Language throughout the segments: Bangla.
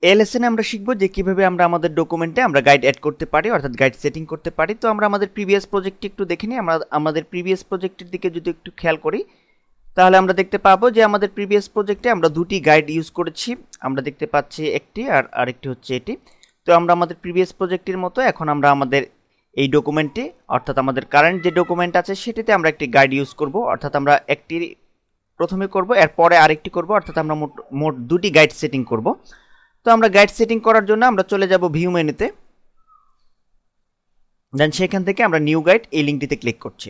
এই লেসনে আমরা শিখব যে কিভাবে আমরা আমাদের ডকুমেন্টে আমরা গাইড অ্যাড করতে পারি, অর্থাৎ গাইড সেটিং করতে পারি। তো আমরা আমাদের প্রিভিয়াস প্রজেক্টটি একটু দেখে নিই। আমরা আমাদের প্রিভিয়াস প্রজেক্টের দিকে যদি একটু খেয়াল করি তাহলে আমরা দেখতে পাবো যে আমাদের প্রিভিয়াস প্রজেক্টে আমরা দুটি গাইড ইউজ করেছি। আমরা দেখতে পাচ্ছি একটি আর আরেকটি হচ্ছে এটি। তো আমরা আমাদের প্রিভিয়াস প্রজেক্টের মতো এখন আমরা আমাদের এই ডকুমেন্টে, অর্থাৎ আমাদের কারেন্ট যে ডকুমেন্ট আছে সেটিতে আমরা একটি গাইড ইউজ করব, অর্থাৎ আমরা একটি প্রথমে করব, এরপরে আরেকটি করব, অর্থাৎ আমরা মোট দুটি গাইড সেটিং করব। তো আমরা গাইড সেটিং করার জন্য আমরা চলে যাব ভিউ মেনুতে, দেন সেখান থেকে আমরা নিউ গাইড এই লিঙ্কটিতে ক্লিক করছি।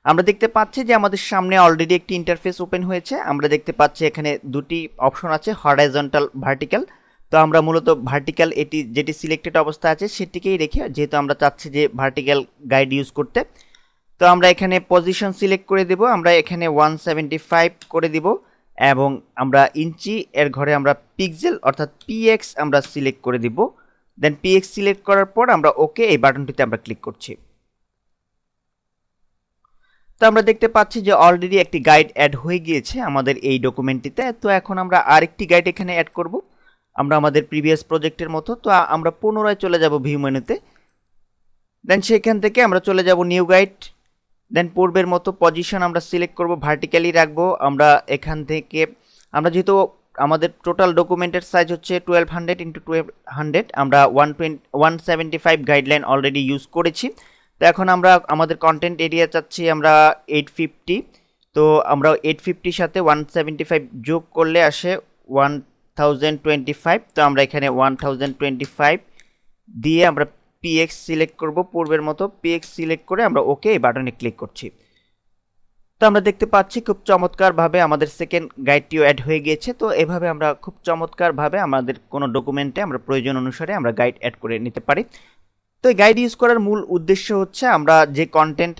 আমরা দেখতে পাচ্ছি যে আমাদের সামনে অলরেডি একটি ইন্টারফেস ওপেন হয়েছে। আমরা দেখতে পাচ্ছি এখানে দুটি অপশন আছে, হরাইজন্টাল, ভার্টিক্যাল। তো আমরা মূলত ভার্টিক্যাল এটি যেটি সিলেক্টেড অবস্থা আছে সেটিকেই রেখে, যেহেতু আমরা চাচ্ছি যে ভার্টিক্যাল গাইড ইউজ করতে, তো আমরা এখানে পজিশন সিলেক্ট করে দেব। আমরা এখানে 175 করে দিব এবং আমরা ইঞ্চি এর ঘরে আমরা পিক্সেল অর্থাৎ পিএক্স আমরা সিলেক্ট করে দিব। দেন পিএক্স সিলেক্ট করার পর আমরা ওকে এই বাটনটিতে আমরা ক্লিক করছি। তো আমরা দেখতে পাচ্ছি যে অলরেডি একটি গাইড অ্যাড হয়ে গিয়েছে আমাদের এই ডকুমেন্টটিতে। তো এখন আমরা আরেকটি গাইড এখানে অ্যাড করব, আমরা আমাদের প্রিভিয়াস প্রজেক্টের মতো। তো আমরা পুনরায় চলে যাব ভিউ মেনুতে, দেন সেখান থেকে আমরা চলে যাব নিউ গাইড। দেন পূর্বের মতো পজিশন আমরা সিলেক্ট করব, ভার্টিক্যালি রাখবো। আমরা এখান থেকে আমরা যেহেতু আমাদের টোটাল ডকুমেন্টের সাইজ হচ্ছে 1200 × 1200, আমরা 175 গাইডলাইন অলরেডি ইউজ করেছি। তো এখন আমরা আমাদের কন্টেন্ট এরিয়া চাচ্ছি আমরা 850। তো আমরা 850 সাথে 175 যোগ করলে আসে 1025। তো আমরা এখানে 1025 দিয়ে আমরা পিএক্স সিলেক্ট করব, পূর্বের মতো পিএক্স সিলেক্ট করে আমরা ওকে এই বাটনে ক্লিক করছি। তো আমরা দেখতে পাচ্ছি খুব চমৎকারভাবে আমাদের সেকেন্ড গাইডটিও অ্যাড হয়ে গিয়েছে। তো এভাবে আমরা খুব চমৎকারভাবে আমাদের কোনো ডকুমেন্টে আমরা প্রয়োজন অনুসারে আমরা গাইড অ্যাড করে নিতে পারি। তো এই গাইড ইউজ করার মূল উদ্দেশ্য হচ্ছে আমরা যে কন্টেন্ট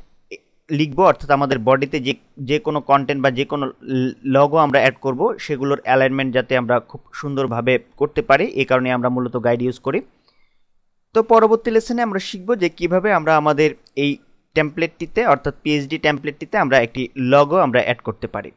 লিখব, অর্থাৎ আমাদের বডিতে যে কোনো কন্টেন্ট বা যে কোনো লগো আমরা অ্যাড করব সেগুলোর অ্যালাইনমেন্ট যাতে আমরা খুব সুন্দরভাবে করতে পারি, এই কারণে আমরা মূলত গাইড ইউজ করি। তো পরবর্তী লেসনে আমরা শিখব যে কিভাবে আমরা আমাদের এই টেমপ্লেটটিতে, অর্থাৎ পিএইচডি টেমপ্লেটটিতে আমরা একটি লগো আমরা অ্যাড করতে পারি।